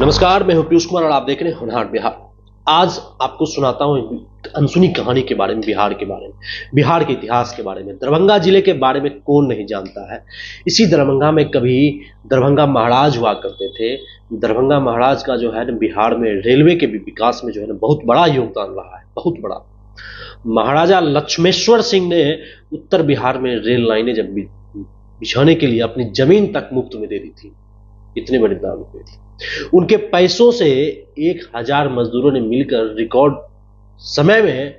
नमस्कार, मैं हूं पीयूष कुमार और आप देख रहे हैं होनहार बिहार। आज आपको सुनाता हूं एक अनसुनी कहानी के बारे में, बिहार के बारे में, बिहार के इतिहास के बारे में। दरभंगा जिले के बारे में कौन नहीं जानता है। इसी दरभंगा में कभी दरभंगा महाराज हुआ करते थे। दरभंगा महाराज का जो है ना, बिहार में रेलवे के भी विकास में जो है ना, बहुत बड़ा योगदान रहा है, बहुत बड़ा। महाराजा लक्ष्मेश्वर सिंह ने उत्तर बिहार में रेल लाइनें जब बिछाने के लिए अपनी जमीन तक मुफ्त में दे दी थी, इतने बड़े दाम पे थी। उनके पैसों से 1000 मजदूरों ने मिलकर रिकॉर्ड समय में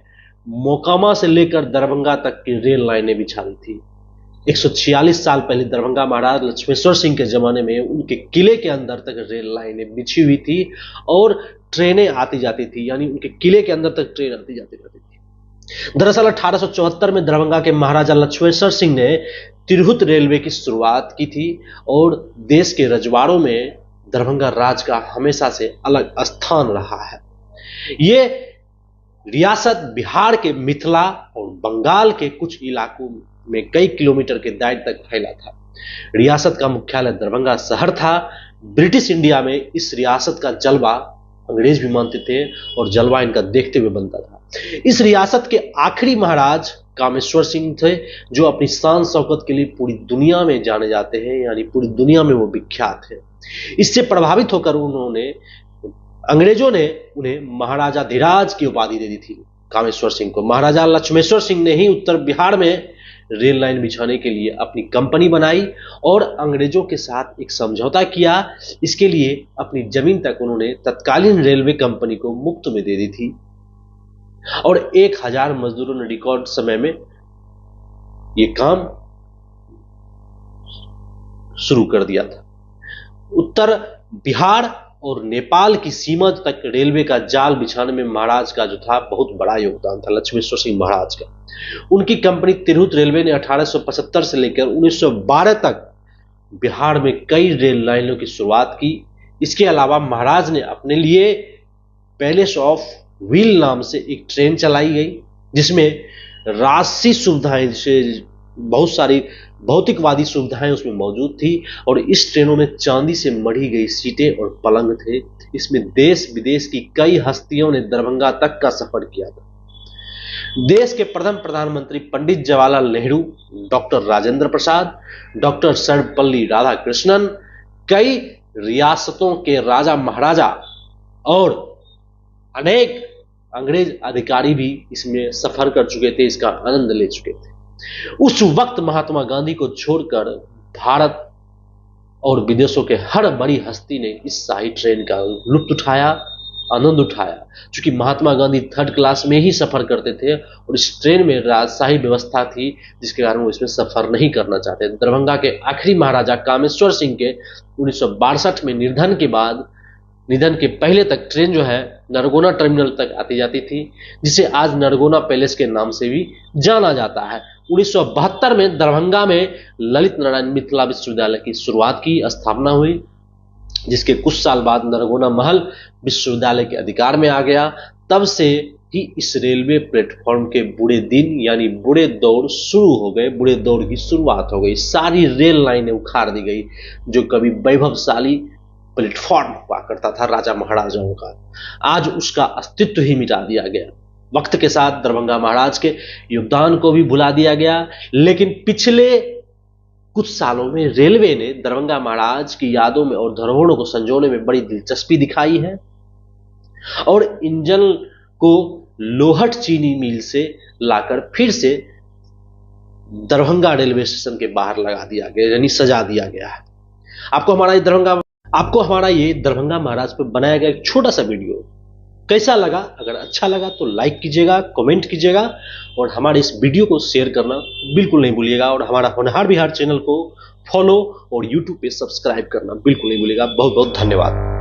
मोकामा से लेकर दरभंगा तक की रेल लाइनें बिछा दी थी। 146 साल पहले दरभंगा महाराज लक्ष्मेश्वर सिंह के जमाने में उनके किले के अंदर तक रेल लाइनें बिछी हुई थी और ट्रेनें आती जाती थी, यानी उनके किले के अंदर तक ट्रेन आती जाती रहती थी। दरअसल 1874 में दरभंगा के महाराजा लक्ष्मेश्वर सिंह ने तिरहुत रेलवे की शुरुआत की थी और देश के रजवाड़ों में दरभंगा राज का हमेशा से अलग स्थान रहा है। ये रियासत बिहार के मिथिला और बंगाल के कुछ इलाकों में कई किलोमीटर के दायरे तक फैला था। रियासत का मुख्यालय दरभंगा शहर था। ब्रिटिश इंडिया में इस रियासत का जलवा अंग्रेज भी मानते थे और जलवा इनका देखते हुए बनता था। इस रियासत के आखिरी महाराज कामेश्वर सिंह थे, जो अपनी शान शौकत के लिए पूरी दुनिया में जाने जाते हैं, यानी पूरी दुनिया में वो विख्यात है। इससे प्रभावित होकर अंग्रेजों ने उन्हें महाराजा धीराज की उपाधि दे दी थी। कामेश्वर सिंह को महाराजा लक्ष्मेश्वर सिंह ने ही उत्तर बिहार में रेल लाइन बिछाने के लिए अपनी कंपनी बनाई और अंग्रेजों के साथ एक समझौता किया। इसके लिए अपनी जमीन तक उन्होंने तत्कालीन रेलवे कंपनी को मुफ्त में दे दी थी और 1000 मजदूरों ने रिकॉर्ड समय में यह काम शुरू कर दिया था। उत्तर बिहार और नेपाल की सीमा तक रेलवे का जाल बिछाने में महाराज का जो था बहुत बड़ा योगदान था, लक्ष्मेश्वर सिंह महाराज का। उनकी कंपनी तिरहुत रेलवे ने 1875 से लेकर 1912 तक बिहार में कई रेल लाइनों की शुरुआत की। इसके अलावा महाराज ने अपने लिए पैलेस ऑफ व्हील नाम से एक ट्रेन चलाई गई, जिसमें राजसी सुविधाएं, जैसे बहुत सारी भौतिकवादी सुविधाएं उसमें मौजूद थी और इस ट्रेनों में चांदी से मढ़ी गई सीटें और पलंग थे। इसमें देश विदेश की कई हस्तियों ने दरभंगा तक का सफर किया था। देश के प्रथम प्रधानमंत्री पंडित जवाहरलाल नेहरू, डॉक्टर राजेंद्र प्रसाद, डॉक्टर सर्वपल्ली राधाकृष्णन, कई रियासतों के राजा महाराजा और अनेक अंग्रेज अधिकारी भी इसमें सफर कर चुके थे, इसका आनंद ले चुके थे। उस वक्त महात्मा गांधी को छोड़कर भारत और विदेशों के हर बड़ी हस्ती ने इस शाही ट्रेन का लुत्फ उठाया, आनंद उठाया। क्योंकि महात्मा गांधी 3rd क्लास में ही सफर करते थे और इस ट्रेन में राजशाही व्यवस्था थी, जिसके कारण वो इसमें सफर नहीं करना चाहते। दरभंगा के आखिरी महाराजा कामेश्वर सिंह के 1962 में निधन के पहले तक ट्रेन जो है नरगोना टर्मिनल तक आती जाती थी, जिसे आज नरगोना पैलेस के नाम से भी जाना जाता है। 1972 में दरभंगा में ललित नारायण मिथिला विश्वविद्यालय की शुरुआत की स्थापना हुई, जिसके कुछ साल बाद नरगोना महल विश्वविद्यालय के अधिकार में आ गया। तब से ही इस रेलवे प्लेटफॉर्म के बुरे दिन यानी बुरे दौर शुरू हो गए, बुरे दौर की शुरुआत हो गई। सारी रेल लाइनें उखाड़ दी गई। जो कभी वैभवशाली प्लेटफॉर्म हुआ करता था राजा महाराजाओं का, आज उसका अस्तित्व ही मिटा दिया गया। वक्त के साथ दरभंगा महाराज के योगदान को भी भुला दिया गया, लेकिन पिछले कुछ सालों में रेलवे ने दरभंगा महाराज की यादों में और धरोहरों को संजोने में बड़ी दिलचस्पी दिखाई है और इंजन को लोहट चीनी मिल से लाकर फिर से दरभंगा रेलवे स्टेशन के बाहर लगा दिया गया, यानी सजा दिया गया है। आपको हमारा ये दरभंगा महाराज पर बनाया गया एक छोटा सा वीडियो कैसा लगा? अगर अच्छा लगा तो लाइक कीजिएगा, कमेंट कीजिएगा और हमारे इस वीडियो को शेयर करना बिल्कुल नहीं भूलिएगा और हमारा होनहार बिहार चैनल को फॉलो और यूट्यूब पे सब्सक्राइब करना बिल्कुल नहीं भूलिएगा। बहुत बहुत धन्यवाद।